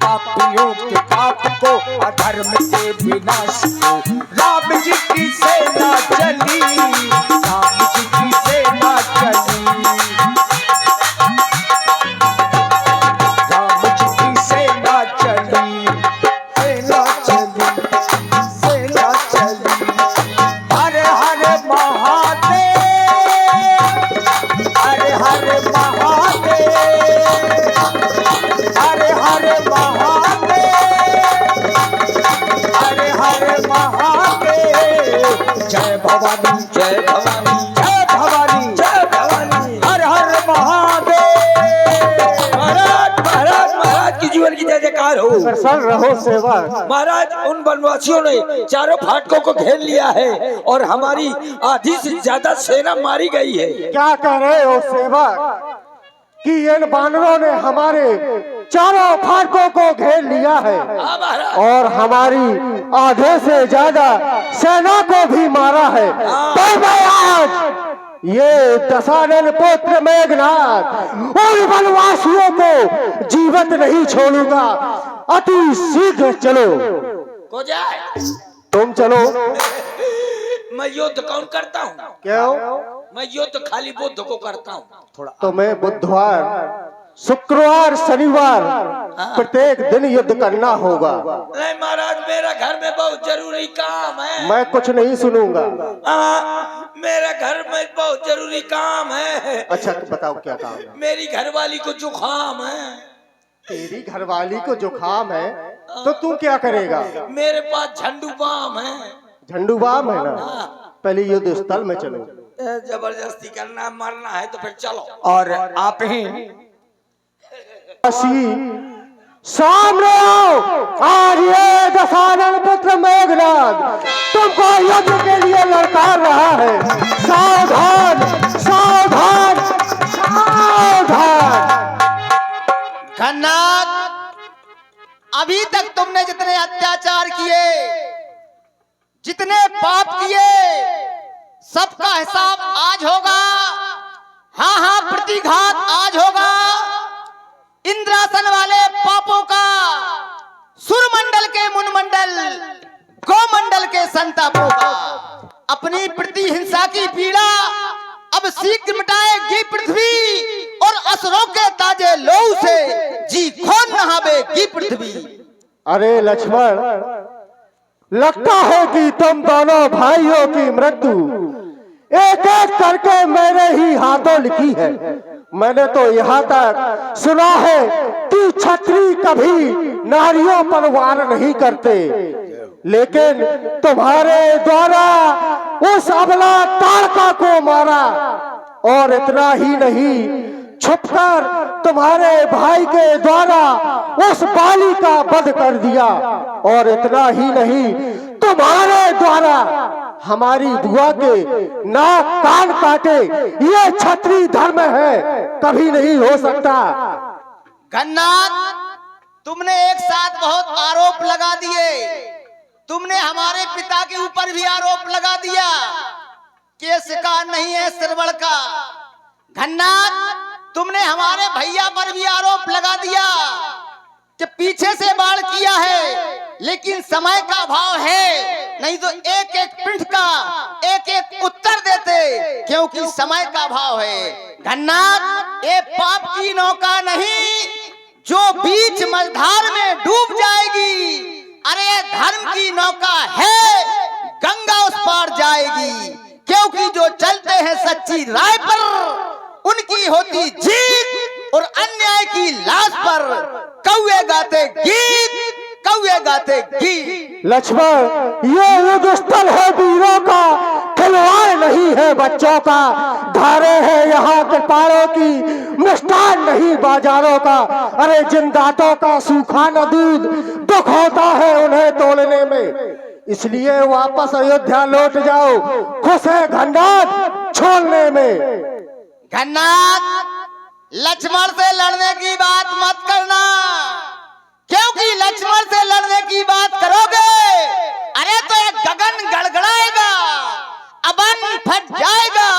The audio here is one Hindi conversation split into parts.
पापियों के पाप को, अधर्म के विनाश को। राम जी की सेना चली, राम जी की सेना चली, राम जी की सेना चली, सेना चली, सेना चली। हर हर महादेव, हर हर महादेव, हर हर महादेव, हर हर महादेव। जय भवानी, जय भवानी, जय भवानी, जय भवानी, हर हर महादेव। महाराज महाराज महाराज की जीवन की जय जयकार हो। प्रसन्न रहो सेवक। महाराज उन वनवासियों ने चारों फाटकों को घेर लिया है और हमारी आधी से ज्यादा सेना मारी गई है। क्या कह रहे हो सेवक कि इन बानरों ने हमारे चारों फाटकों को घेर लिया है हाँ महाराज, और हमारी आधे से ज्यादा सेना को भी मारा है। तो मैं आज ये दशानन पुत्र मेघनाथ उन वनवासियों को जीवित नहीं छोड़ूंगा। अति शीघ्र चलो। को जाए तुम चलो। मैं युद्ध कौन करता हूँ? क्यों? मैं युद्ध खाली बुद्ध को करता हूँ। थोड़ा तो मैं बुधवार, शुक्रवार, शनिवार प्रत्येक दिन युद्ध करना होगा। नहीं महाराज, मेरा घर में बहुत जरूरी काम है। मैं कुछ नहीं सुनूंगा। मेरा घर में बहुत जरूरी काम है। अच्छा तो बताओ क्या काम है? मेरी घरवाली को जुखाम है। तेरी घरवाली को जुखाम है तो तू क्या करेगा? मेरे पास झंडू बाम है। झंडू बाम है ना? पहले युद्ध स्थल में चलो। जबरदस्ती करना मरना है तो फिर चलो। और आप ही सामने आओ। आज ये दशानन पुत्र मेघनाथ तुमको युद्ध के लिए ललकार रहा है। सावधान, सावधान, सावधान। घननाथ, अभी तक तुमने जितने अत्याचार किए, जितने पाप किए, सबका हिसाब आज होगा। हाँ हाँ, प्रतिघात आज होगा। इंद्रासन वाले पापों का, सुरमंडल के मुनमंडल, गोमंडल के संतापों का, अपनी प्रतिहिंसा की पीड़ा अब शीघ्र मिटाएगी पृथ्वी और असुरों के ताजे लहू से जी खोन नहावेगी पृथ्वी। अरे लक्ष्मण, लगता है कि तुम दोनों भाइयों की मृत्यु एक एक करके मेरे ही हाथों लिखी है। मैंने तो यहाँ तक सुना है कि क्षत्रिय कभी नारियों पर वार नहीं करते, लेकिन तुम्हारे द्वारा उस अबला ताड़का को मारा। और इतना ही नहीं, छुपकर तुम्हारे भाई के द्वारा उस बाली का वध कर दिया। और इतना ही नहीं, तुम्हारे द्वारा हमारी बुआ के नाक कान काटे। ये क्षत्रिय धर्म है, कभी नहीं हो सकता। घननाथ, तुमने एक साथ बहुत आरोप लगा दिए। तुमने हमारे पिता के ऊपर भी आरोप लगा दिया। केस का नहीं है सिरवड़ का। घननाथ, तुमने हमारे भैया पर भी आरोप लगा दिया कि पीछे से वार किया है, लेकिन समय का अभाव है, नहीं तो एक एक पिंड का एक एक उत्तर देते, क्योंकि समय का अभाव है। घननाथ, ये पाप की नौका नहीं जो बीच मझधार में डूब जाएगी। अरे धर्म की नौका है, गंगा उस पार जाएगी। क्योंकि जो चलते हैं सच्ची राह पर, उनकी होती जीत, और अन्याय की लाश पर कौवे गाते गीत, कौवे गाते गीत। लक्ष्मण, ये युद्ध स्थल है वीरों का, खिलवाड़ नहीं है बच्चों का। धारे है यहाँ कृपाणों की, मिष्ठान नहीं बाजारों का। अरे जिन दांतों का सूखा न दूध, दुख होता है उन्हें तोड़ने में। इसलिए वापस अयोध्या लौट जाओ, खुश है घननाथ छोड़ने में। घननाथ, लक्ष्मण से लड़ने की बात मत करना, क्योंकि लक्ष्मण से लड़ने की बात करोगे, अरे तो ये गगन गड़गड़ाएगा, अबन फट जाएगा,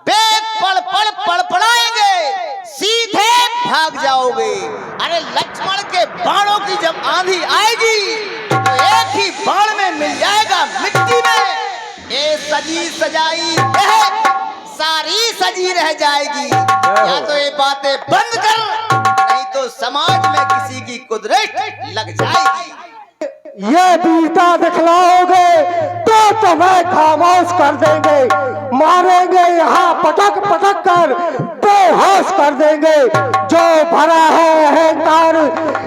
बेग पड़ पड़ पड़पड़ाएंगे, सीधे भाग जाओगे। अरे लक्ष्मण के बाणों की आंधी आएगी तो एक ही बाण में मिल जाएगा मिट्टी में। ये सजी सजाई यह सारी सजी रह जाएगी। या तो ये बातें बंद कर, नहीं तो समाज में किसी की कुदरत लग जाएगी। ये बीता दिखलाओगे तो तुम्हें खामोश कर देंगे, मारेंगे यहाँ पटक पटक कर बेहोश कर देंगे। जो भरा है अहंकार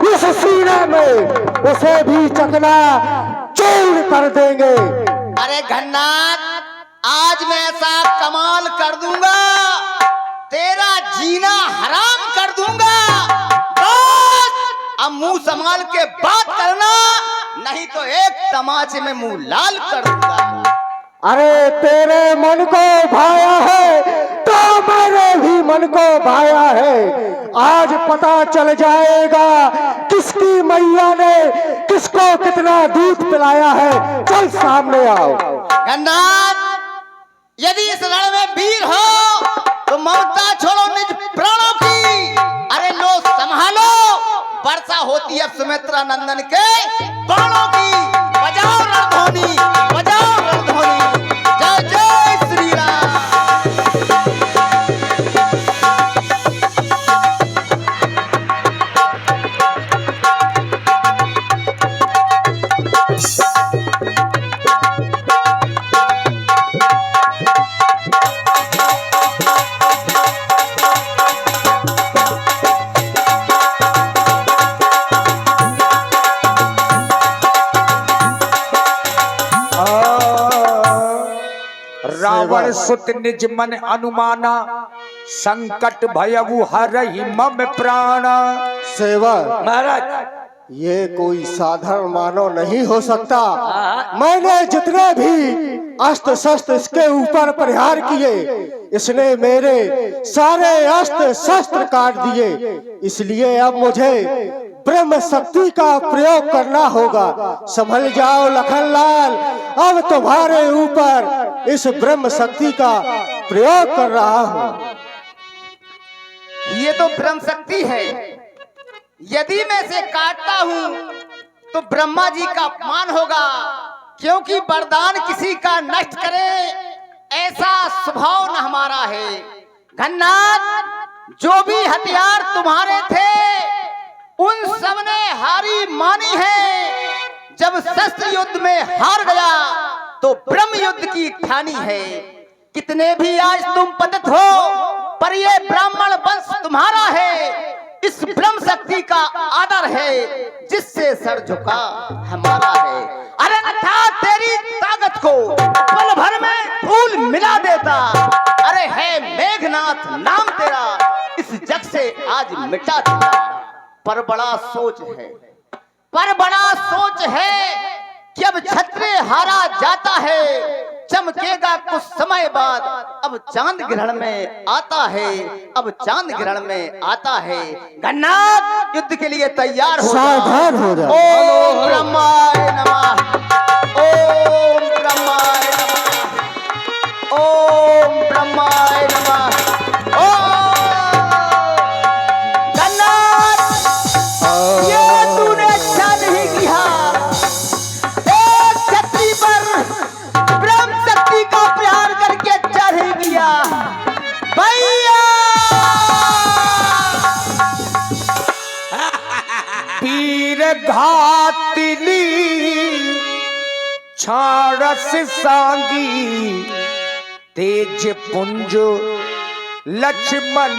इस सीने में उसे भी चकना चूर कर देंगे। अरे घन्नाथ, आज मैं ऐसा कमाल कर दूंगा, तेरा जीना हराम कर दूंगा। बस अब मुंह संभाल के बात करना, नहीं तो एक तमाचे में मुंह लाल कर दूंगा। अरे तेरे मन को भाया है तो मेरे भी मन को भाया है। आज पता चल जाएगा किसकी मैया ने किसको कितना दूध पिलाया है। चल सामने आओ। गन्नाथ, यदि इस रण में वीर हो तो ममता छोड़ो निज प्राणों की। अरे लो संभालो, वर्षा होती है सुमित्रा नंदन के बाणों की। बजाओ रणध्वनि, बजाओ रणध्वनि, जय जय श्री राम। रावण सुत निज मन अनुमाना, संकट भयउ हरहि मम प्राण। सेवक महाराज, ये कोई साधारण मानव नहीं हो सकता। मैंने जितने भी अस्त्र शस्त्र इसके ऊपर प्रहार किए, इसने मेरे सारे अस्त्र शस्त्र काट दिए। इसलिए अब मुझे ब्रह्म शक्ति का प्रयोग करना होगा। संभल जाओ लखनलाल, अब तुम्हारे ऊपर इस ब्रह्म शक्ति का प्रयोग कर रहा हूँ। ये तो ब्रह्म शक्ति है। यदि मैं इसे काटता हूँ तो ब्रह्मा जी का अपमान होगा, क्योंकि वरदान किसी का नष्ट करे ऐसा स्वभाव न हमारा है। घन्नाथ, जो भी हथियार तुम्हारे थे उन सब ने हारी मानी है। जब शस्त्र युद्ध में हार गया तो ब्रह्म युद्ध की ठानी है। कितने भी आज तुम पतित हो, पर ये ब्राह्मण वंश तुम्हारा है। इस ब्रह्म शक्ति का आदर है, जिससे सर झुका हमारा है। अरे था तेरी ताकत को पल भर में धूल मिला देता। अरे है मेघनाथ नाम तेरा, इस जग से आज मिटा देता। पर बड़ा सोच है, पर बड़ा सोच है कि अब क्षत्रिय हारा जाता है, चमकेगा कुछ समय बाद। अब चांद ग्रहण में आता है, अब चांद ग्रहण में आता है। गन्नाथ, युद्ध के लिए तैयार हो, सावधान हो जा। ओम ब्रह्माय नमः, ओम ब्रह्माय नमः, ओम ब्रह्माय नमः। ये तूने अच्छा नहीं किया। एक छतरी पर ब्रह्म शक्ति का प्रहार करके अच्छा नहीं किया भैया। पीर घातिली छाड़स सांगी, तेज पुंज लक्ष्मण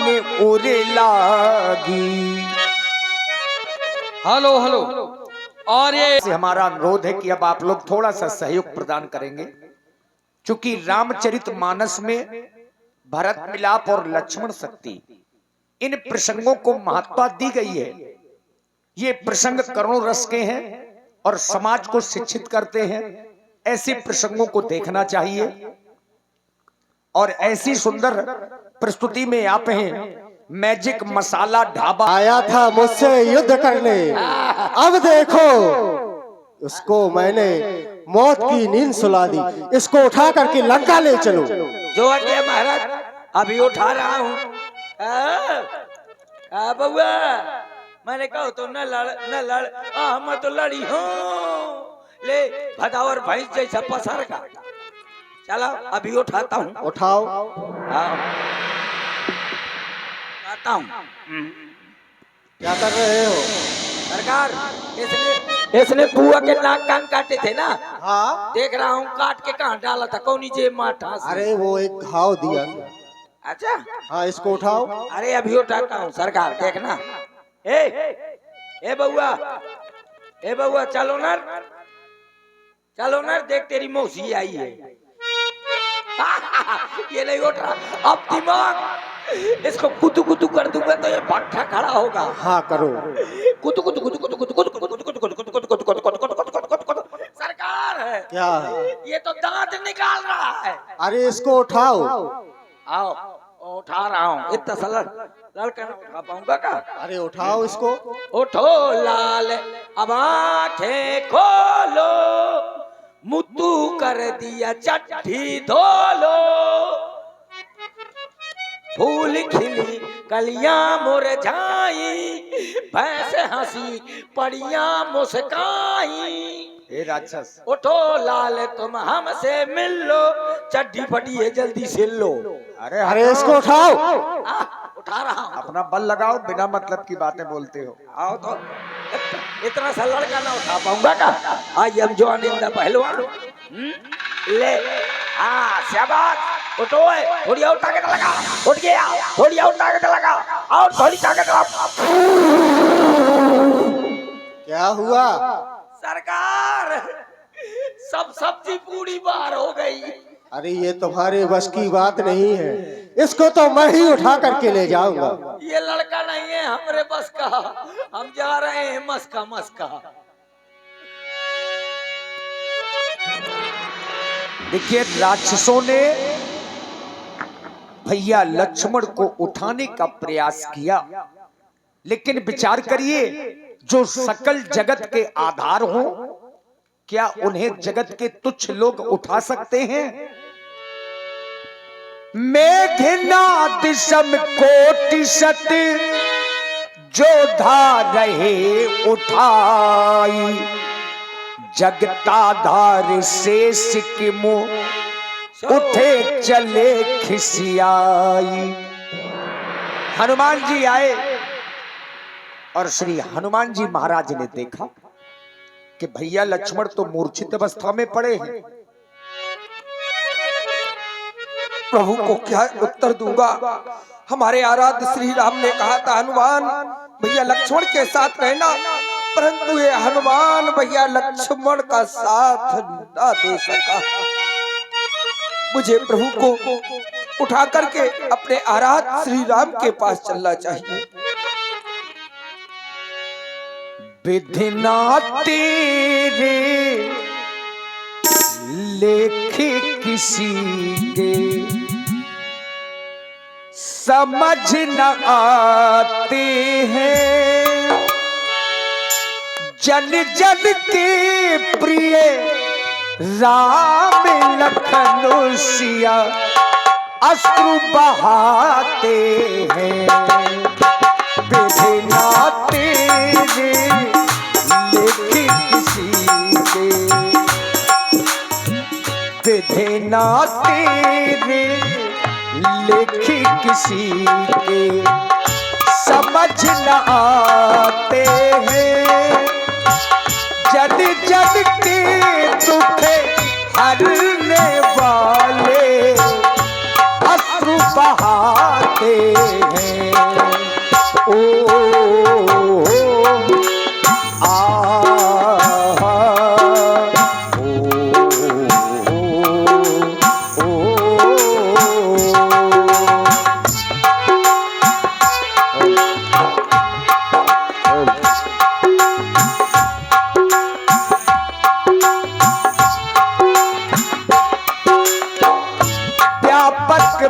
उरे लागी। Hello hello. और ये से हमारा अनुरोध है कि अब आप लोग थोड़ा सा सहयोग प्रदान करेंगे, क्योंकि रामचरितमानस में भरत मिलाप और लक्ष्मण शक्ति इन प्रसंगों को महत्ता दी गई है। ये प्रसंग करुण रस के हैं और समाज को शिक्षित करते हैं। ऐसे प्रसंगों को देखना चाहिए। और ऐसी सुंदर प्रस्तुति में आप हैं मैजिक मसाला ढाबा। आया था मुझसे युद्ध करने, अब देखो उसको मैंने मौत की नींद सुला दी। इसको उठा करके लंका ले चलो। जो आज्ञा महाराज, अभी उठा रहा हूँ। बउआ, मैंने कहा तो न लड़ मैं तो लड़ी हूँ। ले भदावर भैंस जैसा पसर का। चलो अभी उठाता हूँ। उठाओ। आता हूँ। क्या कर रहे हो? सरकार इसने बुआ के नाक कान काटे थे ना। हाँ। देख रहा हूँ काट के कहाँ डाला था कौन नीचे माठा से। अरे वो एक घाव दिया था। अच्छा हाँ इसको उठाओ। अरे अभी उठाता हूँ सरकार देखना। ए बउआ चलो ना देख तेरी मौसी आई है। ये नहीं उठ रहा अब दिमाग इसको कुतु कुतु कर दूंगा तो ये पट्टा खड़ा होगा। हाँ करो। कुतु कुतु कुतु कुतु कुतु कुतु कुतु कुतु कुतु कुतु कुतु कुतु कुतु कुतु कुतु कुतु। सरकार है क्या है? ये तो दांत निकाल रहा है। अरे इसको उठाओ। आओ उठा रहा हूँ। इतना सा लड़का ना उठा पाऊंगा का? अरे उठाओ इसको। उठो लाल अब आंखें खोलो मुद्दू कर दिया चट्टी धोलो फूल खिली कलियां मुरझाई भैंस हंसी पड़ियां मुस्काई। हे राक्षस उठो लाल तुम हमसे मिल लो चड्डी फटी है जल्दी सिल लो। अरे इसको उठाओ। उठा रहा हूँ। अपना बल लगाओ बिना मतलब की बातें बोलते हो। आओ तो इतना सा लड़का ना उठा पाऊंगा का? आज हम जो आनिंदा पहलवान ले शाबाश उठो थोड़ी और ताकत लगा। उठ गया थोड़ी और ताकत लगा और थोड़ी ताकत लगा। क्या हुआ? सरकार सब सब्जी पूरी बाहर हो गई। अरे ये तुम्हारे बस की बात नहीं है। इसको तो मैं ही उठा करके ले जाऊंगा। ये लड़का नहीं है हमरे बस का। हम जा रहे हैं मस्का। देखिए राक्षसों ने भैया लक्ष्मण को उठाने का प्रयास किया, लेकिन विचार करिए जो सकल जगत के आधार हो क्या उन्हें जगत के तुच्छ लोग उठा सकते हैं? मेघनाद सम कोटि सत जो धा रहे उठाई जगताधार से सिक्किमो उठे चले खिसियाई। हनुमान जी आए और श्री हनुमान जी महाराज ने देखा कि भैया लक्ष्मण तो मूर्छित अवस्था में पड़े हैं। प्रभु को क्या उत्तर दूंगा? हमारे आराध्य श्री राम ने कहा था हनुमान भैया लक्ष्मण के साथ रहना, परंतु ये हनुमान भैया लक्ष्मण का साथ न दे सका। मुझे प्रभु को उठा करके अपने आराध्य श्री राम के पास चलना चाहिए। विधिना तेरे लेखे किसी के समझ न आते हैं, जन जन के प्रिय राम लखन सिया अश्रु बहाते हैं। विधिना तेरे लेखे किसी के, विधिना तेरे लेखे किसी के समझ न आते हैं, जन जन के दुख हरने वाले अश्रु बहाते हैं।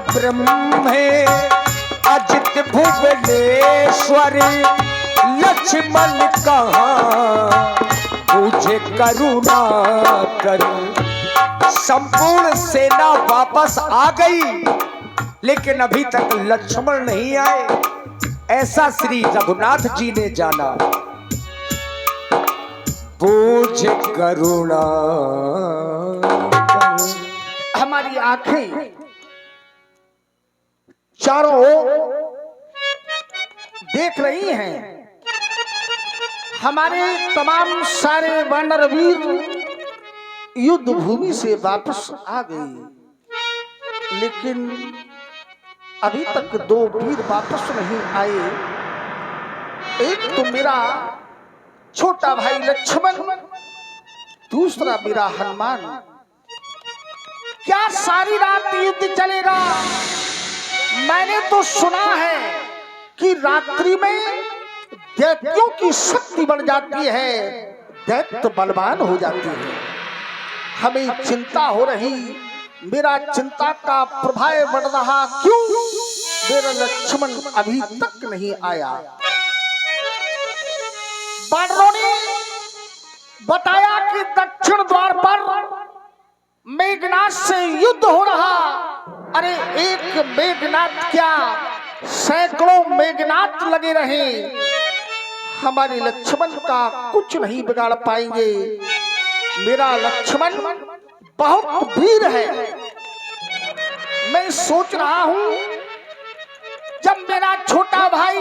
ब्रह्म है अजित भुवनेश्वर, लक्ष्मण कहाँ मुझे करुणा कर। संपूर्ण सेना वापस आ गई, लेकिन अभी तक लक्ष्मण नहीं आए। ऐसा श्री रघुनाथ जी ने जाना। पूज करुणा हमारी आंखें चारों ओर देख रही हैं, हमारे तमाम सारे वानरवीर युद्ध भूमि से वापस आ गए, लेकिन अभी तक दो वीर वापस नहीं आए। एक तो मेरा छोटा भाई लक्ष्मण, दूसरा मेरा हनुमान। क्या सारी रात युद्ध चलेगा? मैंने तो सुना है कि रात्रि में दैत्यों की शक्ति बढ़ जाती है, दैत्य बलवान हो जाती है। हमें चिंता हो रही, मेरा चिंता का प्रभाव बढ़ रहा। क्यों? मेरा लक्ष्मण अभी तक नहीं आया। बानरों ने बताया कि दक्षिण द्वार पर मेघनाथ से युद्ध हो रहा। अरे एक मेघनाथ क्या, सैकड़ों मेघनाथ लगे रहे, हमारे लक्ष्मण का कुछ नहीं बिगाड़ पाएंगे। मेरा लक्ष्मण बहुत वीर है। मैं सोच रहा हूं जब मेरा छोटा भाई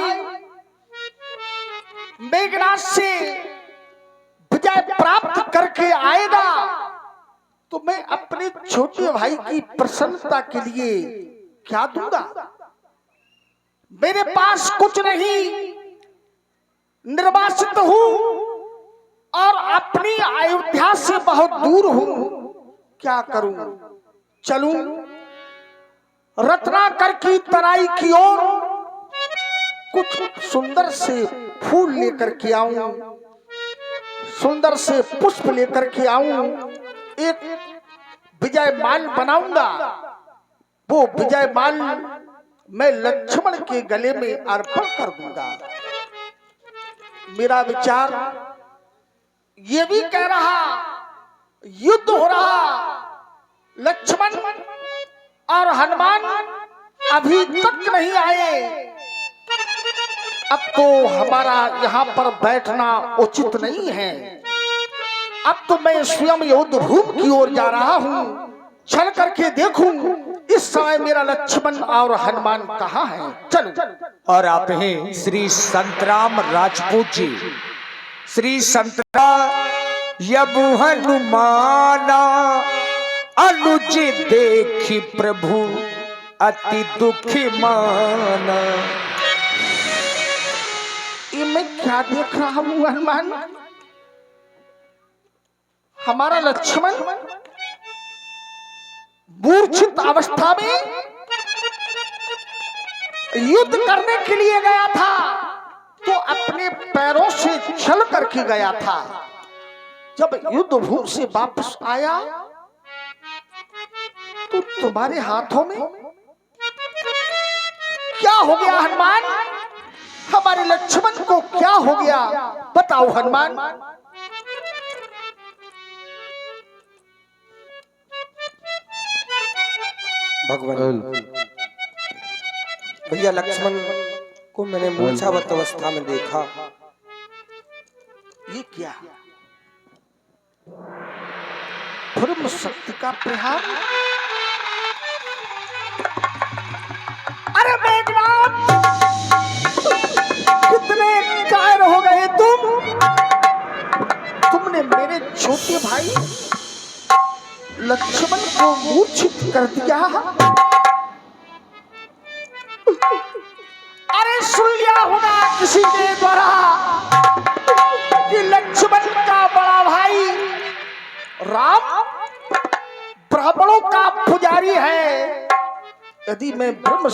मेघनाथ से विजय प्राप्त करके आएगा तो मैं अपने छोटे भाई की प्रसन्नता के लिए क्या दूंगा? मेरे पास कुछ नहीं, निर्वासित हूं और अपनी अयोध्या से बहुत दूर हूं। क्या करूं? चलूं रत्नाकर की तराई की ओर, कुछ सुंदर से फूल लेकर के आऊं, सुंदर से पुष्प लेकर के आऊं, एक विजय माल बनाऊंगा। वो विजय माल मैं लक्ष्मण के गले में अर्पण कर दूंगा। मेरा विचार ये भी कह रहा, युद्ध हो रहा, लक्ष्मण और हनुमान अभी तक नहीं आए। अब तो हमारा यहाँ पर बैठना उचित नहीं है। अब तो मैं स्वयं युद्ध भूमि की ओर जा रहा हूँ, चल करके देखूं इस समय मेरा लक्ष्मण और हनुमान कहाँ हैं। चलो। और आप हैं श्री संतराम राजपूत जी। श्री संतराम यबु हनुमाना, अनुज देखी प्रभु अति दुखी माना। ये मैं क्या देख रहा हूँ हनुमान? हमारा लक्ष्मण मूर्छित अवस्था में युद्ध करने के लिए गया था, तो अपने पैरों से चल करके गया था। जब युद्ध भूमि से वापस आया तो तुम्हारे हाथों में क्या हो गया हनुमान? हमारे लक्ष्मण को क्या हो गया? बताओ हनुमान। भगवान भैया लक्ष्मण को मैंने मूर्छावत अवस्था में देखा। ये क्या? ब्रह्म शक्ति का प्रहार? अरे मेघनाथ, कितने कायर हो गए तुम? तुमने मेरे छोटे भाई लक्ष्मण को मूर्छित कर दिया। अरे सुन लिया होगा किसी के द्वारा कि लक्ष्मण का बड़ा भाई राम ब्राह्मणों का पुजारी है। यदि मैं ब्रह्म